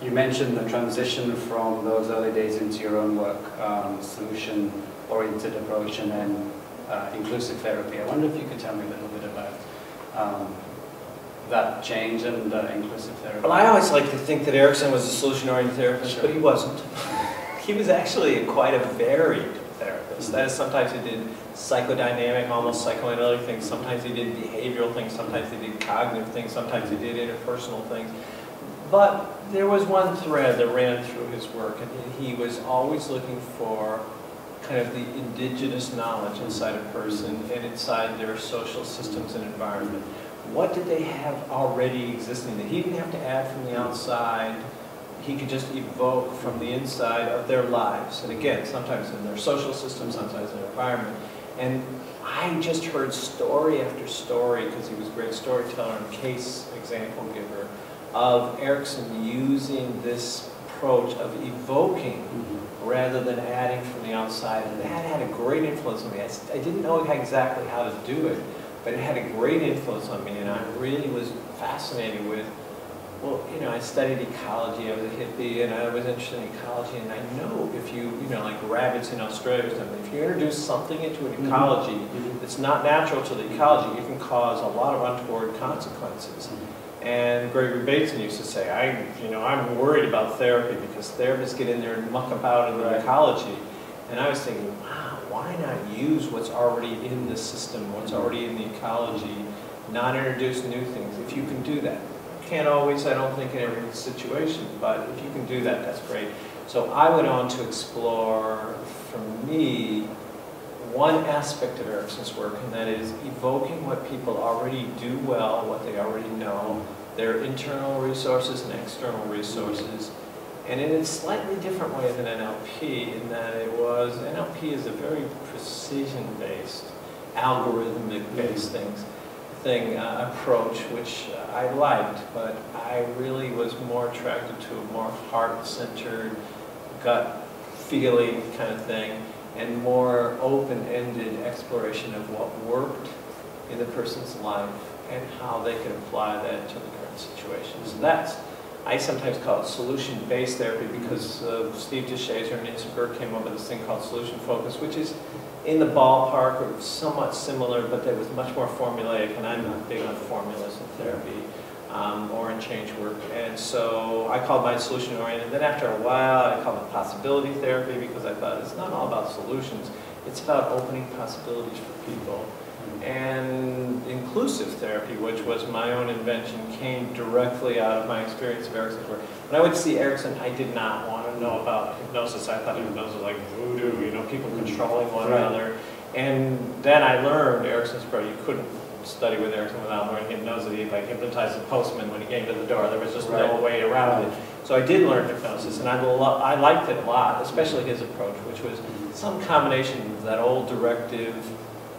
you mentioned the transition from those early days into your own work, solution-oriented approach, and then inclusive therapy. I wonder if you could tell me a little bit about that change and inclusive therapy. Well, I always like to think that Erickson was a solution-oriented therapist, but he wasn't. He was actually quite a varied therapist. That is, sometimes he did psychodynamic, almost psychoanalytic things, sometimes he did behavioral things, sometimes he did cognitive things, sometimes he did interpersonal things. But there was one thread that ran through his work, and he was always looking for kind of the indigenous knowledge inside a person and inside their social systems and environment. What did they have already existing that he didn't have to add from the outside? He could just evoke from the inside of their lives. And again, sometimes in their social system, sometimes in their environment. And I just heard story after story, because he was a great storyteller and case example giver, of Erickson using this approach of evoking rather than adding from the outside. And that had a great influence on me. I didn't know exactly how to do it, but it had a great influence on me, and I really was fascinated with, well, you know, I studied ecology, I was a hippie, and I was interested in ecology, and I know if you know, like rabbits in Australia or something, if you introduce something into an ecology that's not natural to the ecology, it can cause a lot of untoward consequences. And Gregory Bateson used to say, I'm worried about therapy because therapists get in there and muck about in the ecology. And I was thinking, wow, why not use what's already in the system, what's already in the ecology, not introduce new things, if you can do that. Can't always, I don't think, in every situation, but if you can do that, that's great. So I went on to explore, for me, one aspect of Erickson's work, and that is evoking what people already do well, what they already know, their internal resources and external resources, and in a slightly different way than NLP, in that NLP is a very precision-based, algorithmic-based approach, which I liked, but I really was more attracted to a more heart-centered, gut feeling kind of thing, and more open-ended exploration of what worked in the person's life and how they could apply that to the current situation. So that's, I sometimes call it solution-based therapy, because Steve DeShazer and Nancy Burke came up with this thing called solution focus, which is in the ballpark or somewhat similar, but that was much more formulaic, and I'm not big on formulas in therapy or in change work. And so I called mine solution-oriented. Then after a while, I called it possibility therapy, because I thought it's not all about solutions, it's about opening possibilities for people. And inclusive therapy, which was my own invention, came directly out of my experience of Erickson's work. When I would see Erickson, I did not want to know about hypnosis. I thought hypnosis was like voodoo, you know, people controlling one another. And then I learned Erickson's approach. You couldn't study with Erickson without learning hypnosis. He like hypnotized the postman when he came to the door. There was just no way around it. So I did learn hypnosis, and I liked it a lot, especially his approach, which was some combination of that old directive,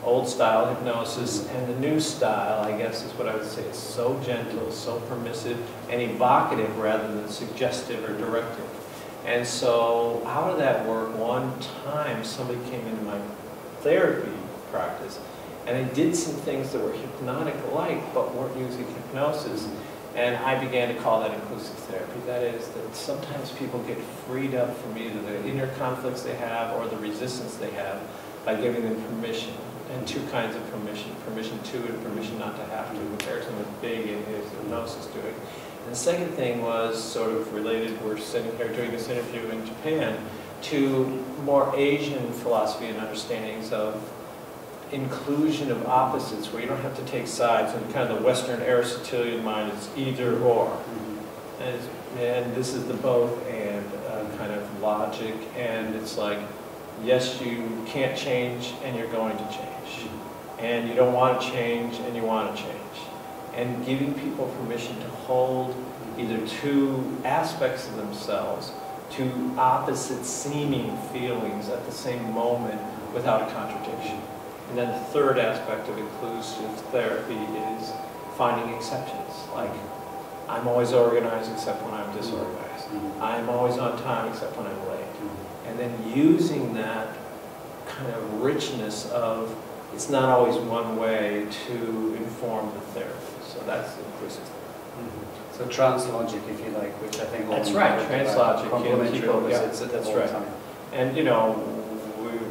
old style hypnosis, and the new style, I guess is what I would say, is so gentle, so permissive, and evocative rather than suggestive or directive. And so out of that work, one time somebody came into my therapy practice, and I did some things that were hypnotic-like, but weren't using hypnosis. And I began to call that inclusive therapy. That is, that sometimes people get freed up from either the inner conflicts they have or the resistance they have by giving them permission. And two kinds of permission, permission to and permission not to have to. Erickson was big in his hypnosis doing. And the second thing was sort of related, we're sitting here doing this interview in Japan, to more Asian philosophy and understandings of inclusion of opposites, where you don't have to take sides, and kind of the Western Aristotelian mind is either or. And this is the both and kind of logic, and it's like, yes, you can't change, and you're going to change. And you don't want to change, and you want to change. And giving people permission to hold either two aspects of themselves, two opposite seeming feelings at the same moment without a contradiction. And then the third aspect of inclusive therapy is finding exceptions. Like, I'm always organized except when I'm disorganized. I'm always on time except when I'm late. And then using that kind of richness of, it's not always one way to inform the therapy. So that's inclusive therapy. So trance logic, if you like, which I think that's right, trance logic. Complementary opposites at that's all right. time. And you know,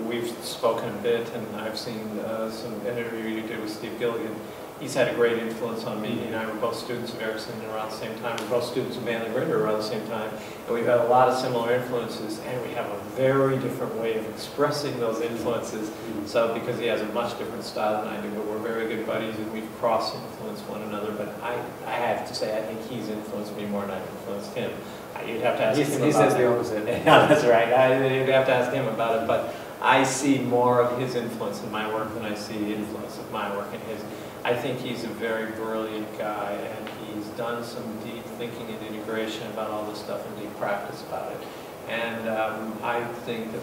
we've spoken a bit, and I've seen some interview you did with Steve Gilligan. He's had a great influence on me. He and I were both students of Ericksonian around the same time. We're both students of Manley Grinder around the same time. And we've had a lot of similar influences, and we have a very different way of expressing those influences. So because he has a much different style than I do, but we're very good buddies, and we've cross-influenced one another. But I have to say, I think he's influenced me more than I've influenced him. You'd have to ask him about it. He says the opposite. Yeah, that's right. You'd have to ask him about it. But I see more of his influence in my work than I see the influence of my work in his. I think he's a very brilliant guy, and he's done some deep thinking and integration about all this stuff and deep practice about it. And I think that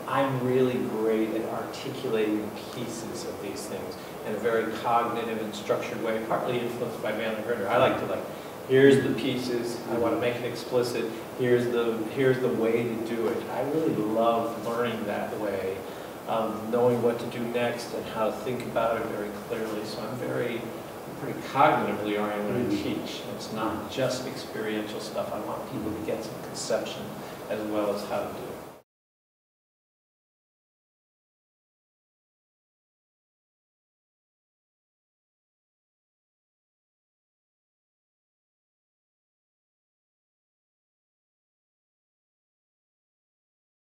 I'm really great at articulating pieces of these things in a very cognitive and structured way, partly influenced by Manley Grinder. I like to here's the pieces, I want to make it explicit, here's the way to do it. I really love learning that way. Knowing what to do next and how to think about it very clearly. So I'm pretty cognitively oriented when I teach. It's not just experiential stuff. I want people to get some conception as well as how to do it.